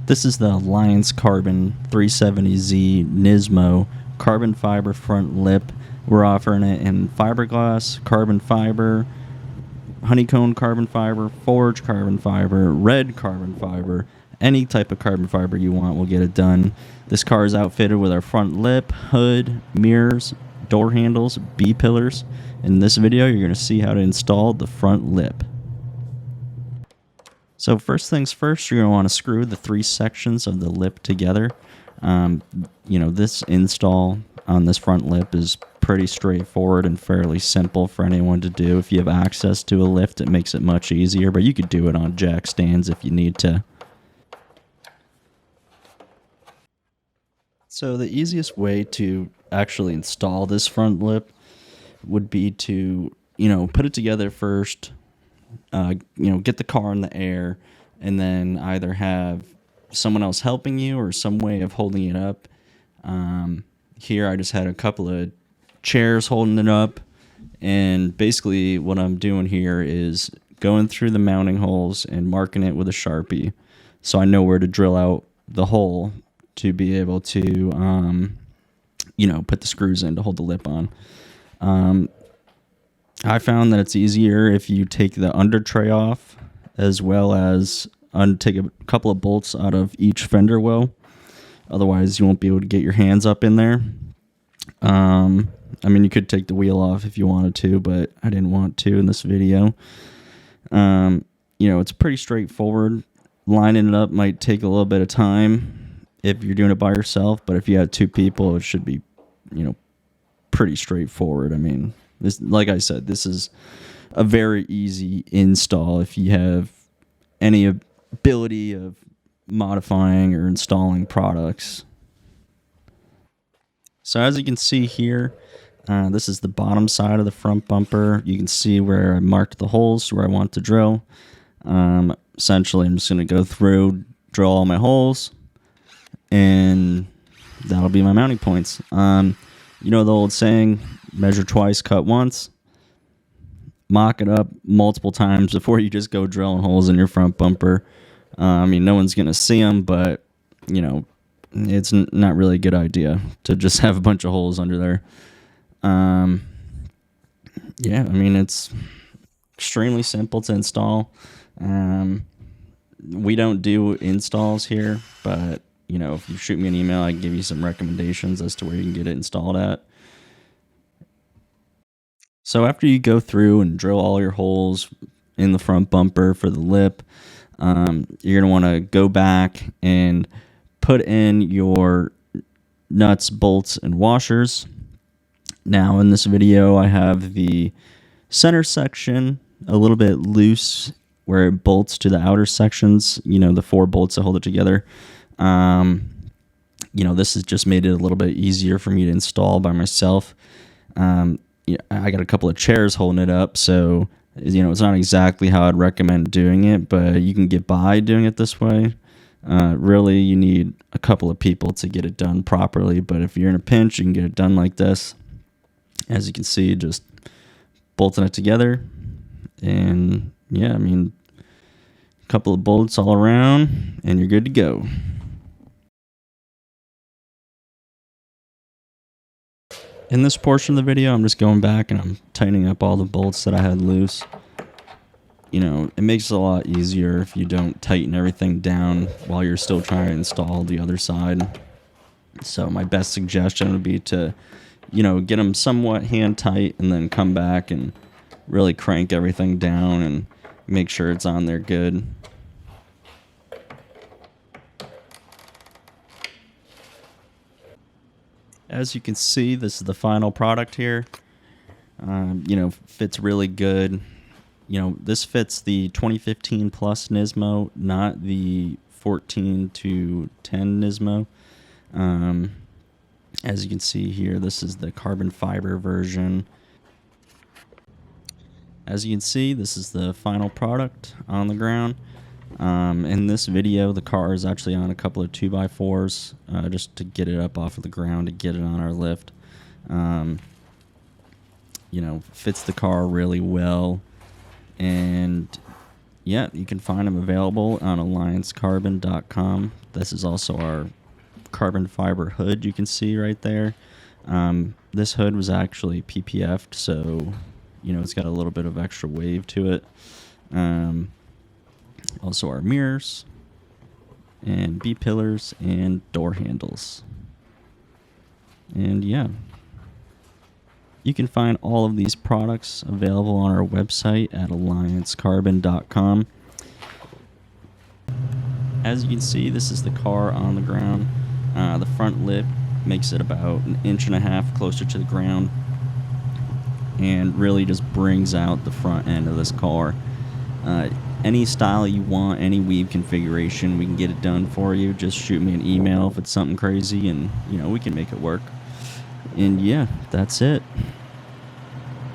This is the Alliance Carbon 370Z Nismo carbon fiber front lip. We're offering it in fiberglass, carbon fiber, honeycomb carbon fiber, forged carbon fiber, red carbon fiber. Any type of carbon fiber you want, we'll get it done. This car is outfitted with our front lip, hood, mirrors, door handles, B-pillars. In this video, you're going to see how to install the front lip. So first things first, you're going to want to screw the 3 sections of the lip together. This install on this front lip is pretty straightforward and fairly simple for anyone to do. If you have access to a lift, it makes it much easier, but you could do it on jack stands if you need to. So the easiest way to actually install this front lip would be to, put it together first, get the car in the air, and then either have someone else helping you or some way of holding it up. Here I just had a couple of chairs holding it up, and basically what I'm doing here is going through the mounting holes and marking it with a Sharpie so I know where to drill out the hole to be able to put the screws in to hold the lip on. I found that it's easier if you take the under tray off, as well as take a couple of bolts out of each fender well. Otherwise, you won't be able to get your hands up in there. You could take the wheel off if you wanted to, but I didn't want to in this video. It's pretty straightforward. Lining it up might take a little bit of time if you're doing it by yourself, but if you had 2 people, it should be, pretty straightforward. Like I said, this is a very easy install if you have any ability of modifying or installing products. So as you can see here, this is the bottom side of the front bumper. You can see where I marked the holes where I want to drill. Essentially, I'm just going to go through, drill all my holes, and that'll be my mounting points. The old saying, measure twice, cut once. Mock it up multiple times before you just go drilling holes in your front bumper. No one's going to see them, but, it's not really a good idea to just have a bunch of holes under there. It's extremely simple to install. We don't do installs here, but, if you shoot me an email, I can give you some recommendations as to where you can get it installed at. So after you go through and drill all your holes in the front bumper for the lip, you're going to want to go back and put in your nuts, bolts, and washers. Now in this video, I have the center section a little bit loose where it bolts to the outer sections, the 4 bolts that hold it together. This has just made it a little bit easier for me to install by myself. I got a couple of chairs holding it up, so it's not exactly how I'd recommend doing it, but you can get by doing it this way. Really, you need a couple of people to get it done properly, but if you're in a pinch, you can get it done like this. As you can see, just bolting it together, and a couple of bolts all around, and you're good to go. In this portion of the video, I'm just going back and I'm tightening up all the bolts that I had loose. It makes it a lot easier if you don't tighten everything down while you're still trying to install the other side. So my best suggestion would be to, get them somewhat hand tight and then come back and really crank everything down and make sure it's on there good. As you can see, this is the final product here. Fits really good. This fits the 2015 plus Nismo, not the 14 to 10 Nismo. As you can see here, this is the carbon fiber version. As you can see, this is the final product on the ground. In this video, the car is actually on a couple of 2x4s just to get it up off of the ground, to get it on our lift. Fits the car really well, and yeah, you can find them available on alliancecarbon.com. This is also our carbon fiber hood you can see right there. This hood was actually PPF'd, so it's got a little bit of extra wave to it. Also our mirrors and B pillars and door handles. And yeah, you can find all of these products available on our website at alliancecarbon.com. As you can see, this is the car on the ground. The front lip makes it about an inch and a half closer to the ground and really just brings out the front end of this car. Any style you want, any weave configuration, we can get it done for you. Just shoot me an email if it's something crazy, and we can make it work. And yeah, that's it.